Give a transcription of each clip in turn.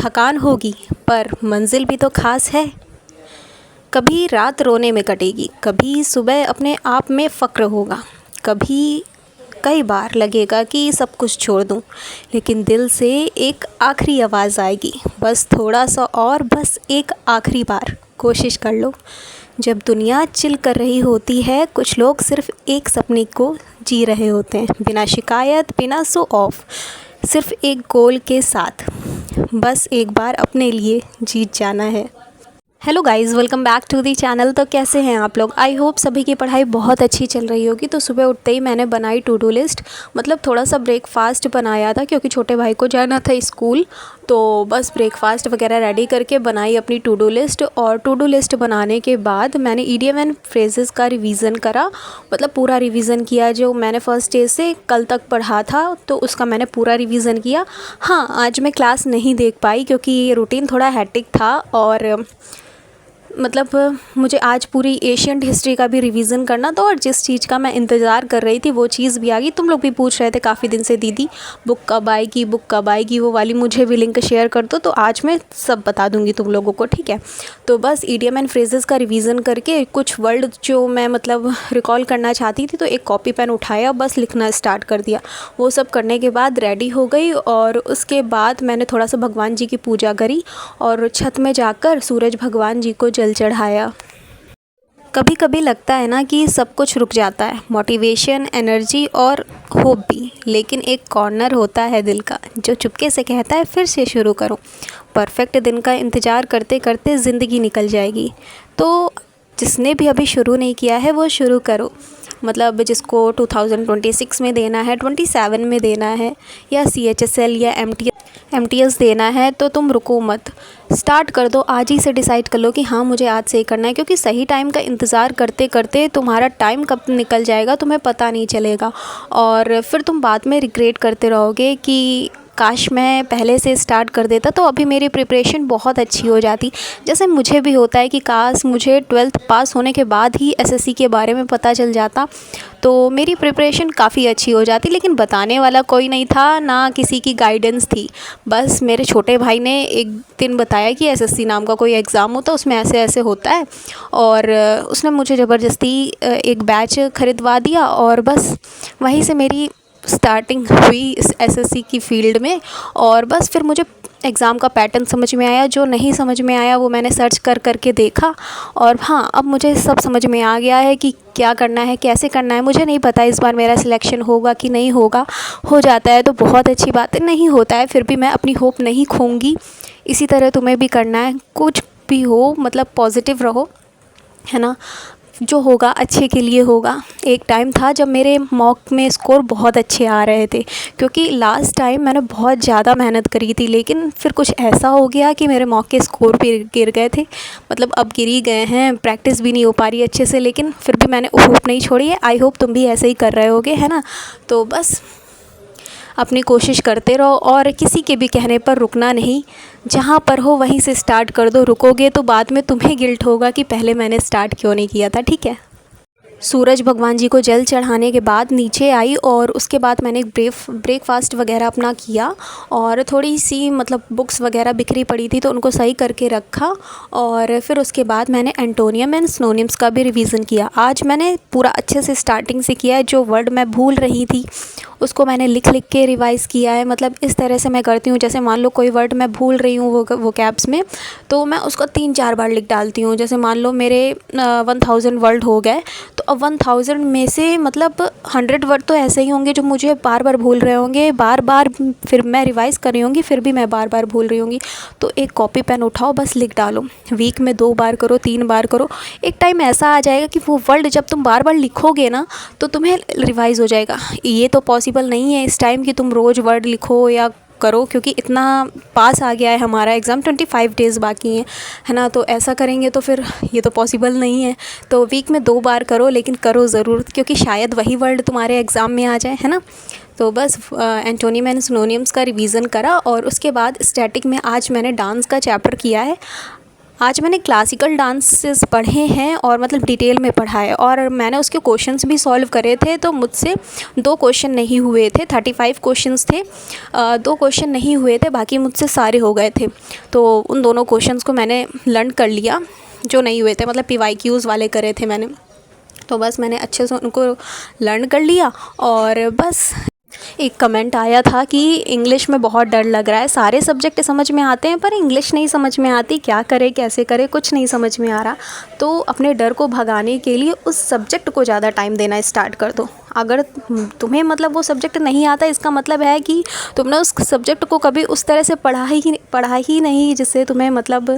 थकान होगी, पर मंजिल भी तो खास है। कभी रात रोने में कटेगी, कभी सुबह अपने आप में फ़क्र होगा, कभी कई बार लगेगा कि सब कुछ छोड़ दूं, लेकिन दिल से एक आखिरी आवाज़ आएगी, बस थोड़ा सा और, बस एक आखिरी बार कोशिश कर लो। जब दुनिया चिल कर रही होती है, कुछ लोग सिर्फ़ एक सपने को जी रहे होते हैं, बिना शिकायत, बिना शो ऑफ, सिर्फ़ एक गोल के साथ, बस एक बार अपने लिए जीत जाना है। Hello guys, welcome back to the channel. तो कैसे हैं आप लोग? आई होप सभी की पढ़ाई बहुत अच्छी चल रही होगी। तो सुबह उठते ही मैंने बनाई टू डू लिस्ट, मतलब थोड़ा सा ब्रेकफास्ट बनाया था क्योंकि छोटे भाई को जाना था स्कूल। तो बस ब्रेकफास्ट वगैरह रेडी करके बनाई अपनी टू डू लिस्ट। और टू डू लिस्ट बनाने के बाद मैंने ईडियम एंड फ्रेजेस का रिवीज़न करा, मतलब पूरा रिवीज़न किया। जो मैंने फर्स्ट डे से कल तक पढ़ा था तो उसका मैंने पूरा रिवीज़न किया। हाँ, आज मैं क्लास नहीं देख पाई क्योंकि रूटीन थोड़ा हैट्रिक था और मतलब मुझे आज पूरी एशियंट हिस्ट्री का भी रिवीज़न करना था और जिस चीज़ का मैं इंतज़ार कर रही थी वो चीज़ भी आ गई। तुम लोग भी पूछ रहे थे काफ़ी दिन से, दीदी बुक कब आएगी, बुक कब आएगी, वो वाली मुझे भी लिंक शेयर कर दो। तो आज मैं सब बता दूंगी तुम लोगों को, ठीक है। तो बस ईडियम एंड फ्रेजेस का रिवीज़न करके कुछ वर्ड जो मैं मतलब रिकॉल करना चाहती थी, तो एक कॉपी पेन उठाया, बस लिखना स्टार्ट कर दिया। वो सब करने के बाद रेडी हो गई और उसके बाद मैंने थोड़ा सा भगवान जी की पूजा करी और छत में जाकर सूरज भगवान जी को जल चढ़ाया। कभी कभी लगता है ना कि सब कुछ रुक जाता है, मोटिवेशन, एनर्जी और होप भी, लेकिन एक कॉर्नर होता है दिल का जो चुपके से कहता है फिर से शुरू करो। परफेक्ट दिन का इंतज़ार करते करते ज़िंदगी निकल जाएगी। तो जिसने भी अभी शुरू नहीं किया है वो शुरू करो। मतलब जिसको 2026 में देना है, 27 में देना है, या CHSL या MTS देना है, तो तुम रुको मत, स्टार्ट कर दो। आज ही से डिसाइड कर लो कि हाँ मुझे आज से ही करना है, क्योंकि सही टाइम का इंतज़ार करते करते तुम्हारा टाइम कब निकल जाएगा तुम्हें पता नहीं चलेगा और फिर तुम बाद में रिग्रेट करते रहोगे कि काश मैं पहले से स्टार्ट कर देता तो अभी मेरी प्रिपरेशन बहुत अच्छी हो जाती। जैसे मुझे भी होता है कि काश मुझे 12th पास होने के बाद ही SSC के बारे में पता चल जाता तो मेरी प्रिपरेशन काफ़ी अच्छी हो जाती, लेकिन बताने वाला कोई नहीं था, ना किसी की गाइडेंस थी। बस मेरे छोटे भाई ने एक दिन बताया कि SSC नाम का कोई एग्ज़ाम होता है, उसमें ऐसे ऐसे होता है, और उसने मुझे ज़बरदस्ती एक बैच ख़रीदवा दिया और बस वहीं से मेरी स्टार्टिंग हुई इस SSC की फ़ील्ड में। और बस फिर मुझे एग्ज़ाम का पैटर्न समझ में आया, जो नहीं समझ में आया वो मैंने सर्च कर करके देखा और हाँ, अब मुझे सब समझ में आ गया है कि क्या करना है, कैसे करना है। मुझे नहीं पता इस बार मेरा सिलेक्शन होगा कि नहीं होगा, हो जाता है तो बहुत अच्छी बात है, नहीं होता है फिर भी मैं अपनी होप नहीं खोऊंगी। इसी तरह तुम्हें भी करना है, कुछ भी हो मतलब पॉजिटिव रहो, है ना। जो होगा अच्छे के लिए होगा। एक टाइम था जब मेरे मॉक में स्कोर बहुत अच्छे आ रहे थे, क्योंकि लास्ट टाइम मैंने बहुत ज़्यादा मेहनत करी थी, लेकिन फिर कुछ ऐसा हो गया कि मेरे मॉक के स्कोर भी गिर गए थे। मतलब अब गिर ही गए हैं, प्रैक्टिस भी नहीं हो पा रही अच्छे से, लेकिन फिर भी मैंने होप नहीं छोड़ी है। आई होप तुम भी ऐसे ही कर रहे होगे, है ना। तो बस अपनी कोशिश करते रहो और किसी के भी कहने पर रुकना नहीं। जहाँ पर हो वहीं से स्टार्ट कर दो, रुकोगे तो बाद में तुम्हें गिल्ट होगा कि पहले मैंने स्टार्ट क्यों नहीं किया था, ठीक है। सूरज भगवान जी को जल चढ़ाने के बाद नीचे आई और उसके बाद मैंने ब्रेकफास्ट वगैरह अपना किया और थोड़ी सी मतलब बुक्स वगैरह बिखरी पड़ी थी तो उनको सही करके रखा। और फिर उसके बाद मैंने एंटोनियम एंड सिनोनिम्स का भी रिवीज़न किया। आज मैंने पूरा अच्छे से स्टार्टिंग से किया है, जो वर्ड मैं भूल रही थी उसको मैंने लिख लिख के रिवाइज़ किया है। मतलब इस तरह से मैं करती हूँ, जैसे मान लो कोई वर्ड मैं भूल रही हूँ वो कैब्स में, तो मैं उसको 3-4 बार लिख डालती हूँ। जैसे मान लो मेरे 1000 वर्ड हो गए, तो अब 1000 में से मतलब 100 वर्ड तो ऐसे ही होंगे जो मुझे बार बार भूल रहे होंगे, बार बार फिर मैं रिवाइज़ कर रही होंगी, फिर भी मैं बार बार भूल रही होंगी। तो एक कॉपी पेन उठाओ, बस लिख डालो। वीक में 2 बार करो, 3 बार करो। एक टाइम ऐसा आ जाएगा कि वो वर्ड जब तुम बार बार लिखोगे ना तो तुम्हें रिवाइज़ हो जाएगा। ये तो पॉसिबल नहीं है इस टाइम कि तुम रोज़ वर्ड लिखो या करो, क्योंकि इतना पास आ गया है हमारा एग्ज़ाम, 25 डेज़ बाकी हैं, है ना। तो ऐसा करेंगे तो फिर ये तो पॉसिबल नहीं है। तो वीक में 2 बार करो, लेकिन करो ज़रूर, क्योंकि शायद वही वर्ड तुम्हारे एग्ज़ाम में आ जाए, है ना। तो बस एंटोनिम एंड सिनोनिम्स का रिवीज़न करा और उसके बाद स्टैटिक में आज मैंने डांस का चैप्टर किया है। आज मैंने क्लासिकल डांसेस पढ़े हैं और मतलब डिटेल में पढ़ा है, और मैंने उसके क्वेश्चंस भी सॉल्व करे थे। तो मुझसे 2 क्वेश्चन नहीं हुए थे, 35 क्वेश्चंस थे, 2 क्वेश्चन नहीं हुए थे, बाकी मुझसे सारे हो गए थे। तो उन दोनों क्वेश्चंस को मैंने लर्न कर लिया जो नहीं हुए थे, मतलब PYQs वाले करे थे मैंने। तो बस मैंने अच्छे से उनको लर्न कर लिया। और बस एक कमेंट आया था कि इंग्लिश में बहुत डर लग रहा है, सारे सब्जेक्ट समझ में आते हैं पर इंग्लिश नहीं समझ में आती, क्या करें कैसे करें, कुछ नहीं समझ में आ रहा। तो अपने डर को भगाने के लिए उस सब्जेक्ट को ज़्यादा टाइम देना स्टार्ट कर दो। अगर तुम्हें मतलब वो सब्जेक्ट नहीं आता, इसका मतलब है कि तुमने उस सब्जेक्ट को कभी उस तरह से पढ़ा ही नहीं जिससे तुम्हें मतलब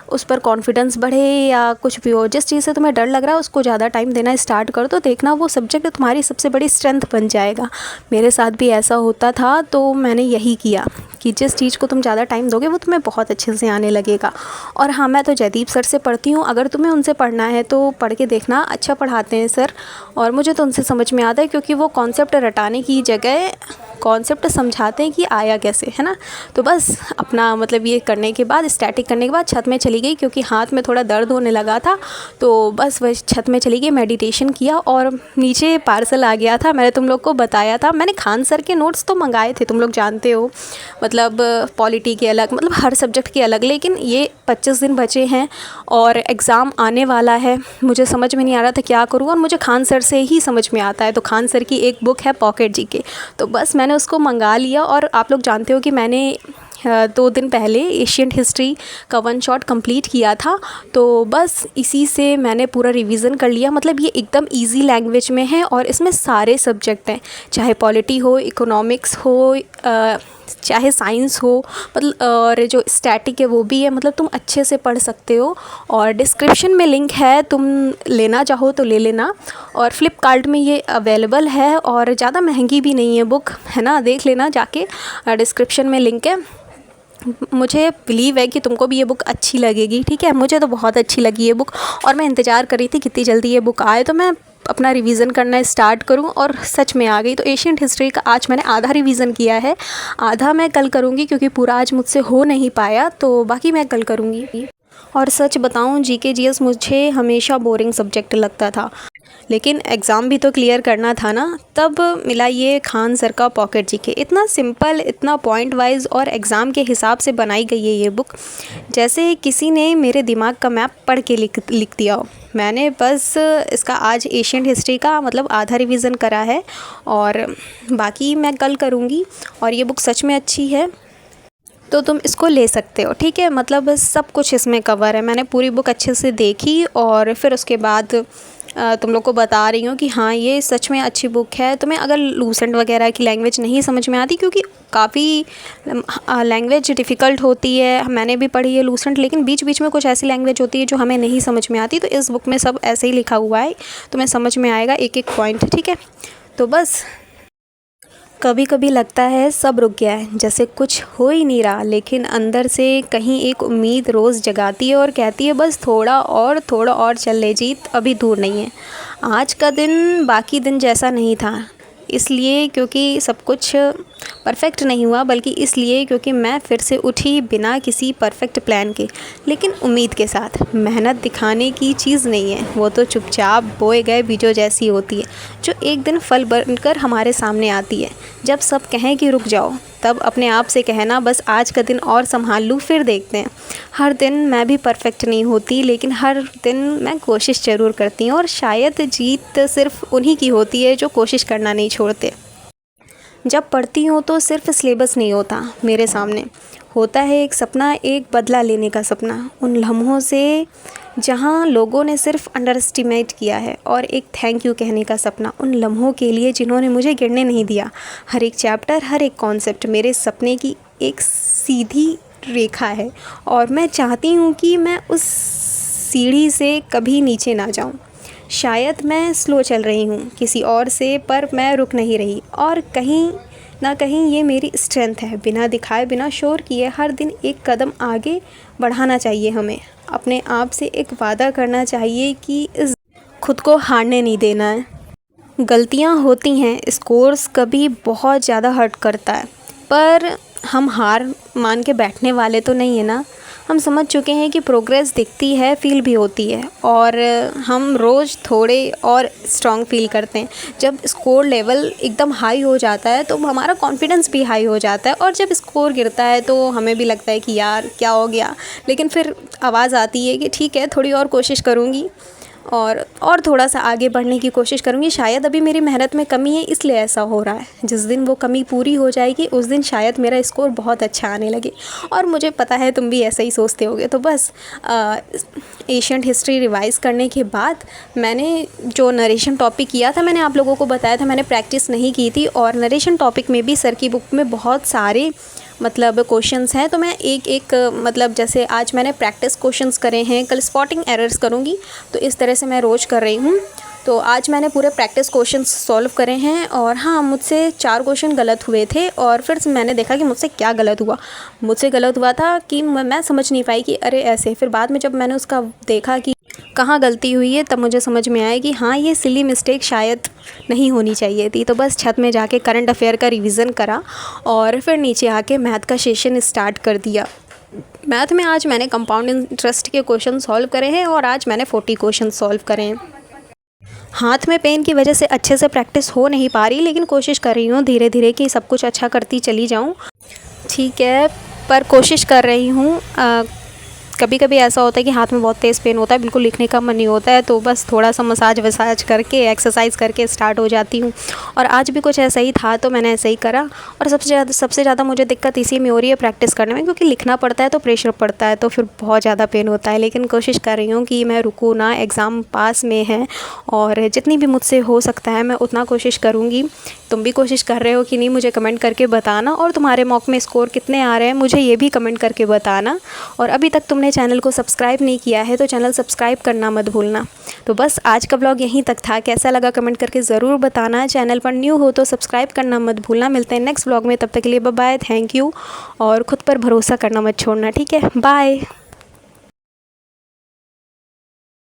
उस पर कॉन्फिडेंस बढ़े या कुछ भी हो। जिस चीज़ से तुम्हें डर लग रहा है उसको ज़्यादा टाइम देना स्टार्ट कर दो, देखना वो सब्जेक्ट तुम्हारी सबसे बड़ी स्ट्रेंथ बन जाएगा। मेरे साथ भी ऐसा होता था, तो मैंने यही किया कि जिस चीज़ को तुम ज़्यादा टाइम दोगे वो तुम्हें बहुत अच्छे से आने लगेगा। और हाँ, मैं तो जयदीप सर से पढ़ती हूँ, अगर तुम्हें उनसे पढ़ना है तो पढ़ के देखना, अच्छा पढ़ाते हैं सर। और मुझे तो उनसे समझ में आता है क्योंकि वो कॉन्सेप्ट रटाने की जगह कॉन्सेप्ट समझाते हैं कि आया कैसे, है ना। तो बस अपना मतलब ये करने के बाद, स्टैटिक करने के बाद छत में चली गई क्योंकि हाथ में थोड़ा दर्द होने लगा था। तो बस वह छत में चली गई, मेडिटेशन किया और नीचे पार्सल आ गया था। मैंने तुम लोग को बताया था, मैंने खान सर के नोट्स तो मंगाए थे, तुम लोग जानते हो, मतलब पॉलिटी के अलग, मतलब हर सब्जेक्ट के अलग। लेकिन ये 25 दिन बचे हैं और एग्ज़ाम आने वाला है, मुझे समझ में नहीं आ रहा था क्या करूँ, और मुझे खान सर से ही समझ में आता है। तो खान सर की एक बुक है पॉकेट जीके, तो बस मैंने उसको मंगा लिया। और आप लोग जानते हो कि मैंने 2 दिन पहले एशियंट हिस्ट्री का 1 शॉट कंप्लीट किया था। तो बस इसी से मैंने पूरा रिवीजन कर लिया। मतलब ये एकदम इजी लैंग्वेज में है और इसमें सारे सब्जेक्ट हैं, चाहे पॉलिटी हो, इकोनॉमिक्स हो, चाहे साइंस हो, मतलब और जो स्टैटिक है वो भी है। मतलब तुम अच्छे से पढ़ सकते हो। और डिस्क्रिप्शन में लिंक है, तुम लेना चाहो तो ले लेना। और फ्लिपकार्ट में ये अवेलेबल है और ज़्यादा महंगी भी नहीं है बुक, है ना, देख लेना जाके, डिस्क्रिप्शन में लिंक है। मुझे बिलीव है कि तुमको भी ये बुक अच्छी लगेगी, ठीक है। मुझे तो बहुत अच्छी लगी ये बुक और मैं इंतज़ार कर रही थी कितनी जल्दी ये बुक आए तो मैं अपना रिवीजन करना स्टार्ट करूं, और सच में आ गई। तो एशियंट हिस्ट्री का आज मैंने आधा रिवीजन किया है, आधा मैं कल करूंगी क्योंकि पूरा आज मुझसे हो नहीं पाया, तो बाकी मैं कल करूंगी। और सच बताऊं, जीके जीएस मुझे हमेशा बोरिंग सब्जेक्ट लगता था, लेकिन एग्ज़ाम भी तो क्लियर करना था ना। तब मिला ये खान सर का पॉकेट जीके, इतना सिंपल, इतना पॉइंट वाइज और एग्ज़ाम के हिसाब से बनाई गई है ये बुक, जैसे किसी ने मेरे दिमाग का मैप पढ़ के लिख दिया हो। मैंने बस इसका आज एशियंट हिस्ट्री का मतलब आधा रिवीज़न करा है और बाकी मैं कल करूँगी। और ये बुक सच में अच्छी है, तो तुम इसको ले सकते हो, ठीक है। मतलब सब कुछ इसमें कवर है, मैंने पूरी बुक अच्छे से देखी और फिर उसके बाद तुम लोग को बता रही हूँ कि हाँ ये सच में अच्छी बुक है। तुम्हें अगर लूसेंट वगैरह की लैंग्वेज नहीं समझ में आती, क्योंकि काफ़ी लैंग्वेज डिफ़िकल्ट होती है, मैंने भी पढ़ी है लूसेंट, लेकिन बीच बीच में कुछ ऐसी लैंग्वेज होती है जो हमें नहीं समझ में आती। तो इस बुक में सब ऐसे ही लिखा हुआ है, तुम्हें समझ में आएगा एक एक पॉइंट, ठीक है। तो बस कभी कभी लगता है सब रुक गया है, जैसे कुछ हो ही नहीं रहा, लेकिन अंदर से कहीं एक उम्मीद रोज़ जगाती है और कहती है बस थोड़ा और चल ले जीत, अभी दूर नहीं है। आज का दिन बाकी दिन जैसा नहीं था, इसलिए क्योंकि सब कुछ परफेक्ट नहीं हुआ, बल्कि इसलिए क्योंकि मैं फिर से उठी बिना किसी परफेक्ट प्लान के, लेकिन उम्मीद के साथ। मेहनत दिखाने की चीज़ नहीं है, वो तो चुपचाप बोए गए बीजों जैसी होती है, जो एक दिन फल बनकर हमारे सामने आती है। जब सब कहें कि रुक जाओ, तब अपने आप से कहना बस आज का दिन और संभाल लूँ, फिर देखते हैं। हर दिन मैं भी परफेक्ट नहीं होती, लेकिन हर दिन मैं कोशिश ज़रूर करती हूँ, और शायद जीत सिर्फ उन्हीं की होती है जो कोशिश करना नहीं छोड़ते। जब पढ़ती हूँ तो सिर्फ सिलेबस नहीं होता मेरे सामने, होता है एक सपना, एक बदला लेने का सपना, उन लम्हों से जहाँ लोगों ने सिर्फ अंडर एस्टिमेट किया है, और एक थैंक यू कहने का सपना उन लम्हों के लिए जिन्होंने मुझे गिरने नहीं दिया। हर एक चैप्टर, हर एक कॉन्सेप्ट मेरे सपने की एक सीधी रेखा है, और मैं चाहती हूँ कि मैं उस सीढ़ी से कभी नीचे ना जाऊँ। शायद मैं स्लो चल रही हूँ किसी और से, पर मैं रुक नहीं रही, और कहीं ना कहीं ये मेरी स्ट्रेंथ है। बिना दिखाए, बिना शोर किए हर दिन एक कदम आगे बढ़ाना चाहिए हमें। अपने आप से एक वादा करना चाहिए कि इस खुद को हारने नहीं देना है। गलतियाँ होती हैं, स्कोर्स कभी बहुत ज़्यादा हर्ट करता है, पर हम हार मान के बैठने वाले तो नहीं है ना। हम समझ चुके हैं कि प्रोग्रेस दिखती है, फ़ील भी होती है और हम रोज़ थोड़े और स्ट्रॉन्ग फ़ील करते हैं। जब स्कोर लेवल एकदम हाई हो जाता है तो हमारा कॉन्फिडेंस भी हाई हो जाता है, और जब स्कोर गिरता है तो हमें भी लगता है कि यार क्या हो गया। लेकिन फिर आवाज़ आती है कि ठीक है, थोड़ी और कोशिश करूँगी और थोड़ा सा आगे बढ़ने की कोशिश करूँगी। शायद अभी मेरी मेहनत में कमी है, इसलिए ऐसा हो रहा है। जिस दिन वो कमी पूरी हो जाएगी उस दिन शायद मेरा स्कोर बहुत अच्छा आने लगे। और मुझे पता है तुम भी ऐसा ही सोचते होगे। तो बस एशियंट हिस्ट्री रिवाइज़ करने के बाद मैंने जो नरेशन टॉपिक किया था, मैंने आप लोगों को बताया था, मैंने प्रैक्टिस नहीं की थी। और नरेशन टॉपिक में भी सर की बुक में बहुत सारे मतलब क्वेश्चंस हैं, तो मैं एक एक मतलब जैसे आज मैंने प्रैक्टिस क्वेश्चंस करे हैं, कल स्पॉटिंग एरर्स करूँगी। तो इस तरह से मैं रोज़ कर रही हूँ। तो आज मैंने पूरे प्रैक्टिस क्वेश्चंस सॉल्व करे हैं। और हाँ, मुझसे 4 क्वेश्चन गलत हुए थे और फिर मैंने देखा कि मुझसे क्या गलत हुआ। मुझसे गलत हुआ था कि मैं समझ नहीं पाई कि अरे ऐसे। फिर बाद में जब मैंने उसका देखा कि कहाँ गलती हुई है, तब मुझे समझ में आया कि हाँ, ये सिली मिस्टेक शायद नहीं होनी चाहिए थी। तो बस छत में जाके करंट अफेयर का रिवीज़न करा और फिर नीचे आके मैथ का सेशन स्टार्ट कर दिया। मैथ में आज मैंने कंपाउंड इंटरेस्ट के क्वेश्चन सॉल्व करे हैं और आज मैंने 40 क्वेश्चन सॉल्व करे हैं। हाथ में पेन की वजह से अच्छे से प्रैक्टिस हो नहीं पा रही, लेकिन कोशिश कर रही हूँ धीरे धीरे कि सब कुछ अच्छा करती चली जाऊँ। ठीक है, पर कोशिश कर रही हूँ। कभी कभी ऐसा होता है कि हाथ में बहुत तेज़ पेन होता है, बिल्कुल लिखने का मन नहीं होता है, तो बस थोड़ा सा मसाज वसाज करके एक्सरसाइज करके स्टार्ट हो जाती हूँ। और आज भी कुछ ऐसा ही था, तो मैंने ऐसे ही करा। और सबसे ज़्यादा मुझे दिक्कत इसी में हो रही है प्रैक्टिस करने में, क्योंकि लिखना पड़ता है तो प्रेशर पड़ता है, तो फिर बहुत ज़्यादा पेन होता है। लेकिन कोशिश कर रही हूँ कि मैं रुकूँ ना, एग्ज़ाम पास में है और जितनी भी मुझसे हो सकता है मैं उतना कोशिश करूँगी। तुम भी कोशिश कर रहे हो कि नहीं, मुझे कमेंट करके बताना। और तुम्हारे मॉक में स्कोर कितने आ रहे हैं मुझे ये भी कमेंट करके बताना। और अभी तक तुमने चैनल को सब्सक्राइब नहीं किया है तो चैनल सब्सक्राइब करना मत भूलना। तो बस आज का व्लॉग यहीं तक था। कैसा लगा कमेंट करके ज़रूर बताना। चैनल पर न्यू हो तो सब्सक्राइब करना मत भूलना। मिलते हैं नेक्स्ट व्लॉग में, तब तक के लिए बाय बाय, थैंक यू। और ख़ुद पर भरोसा करना मत छोड़ना, ठीक है, बाय।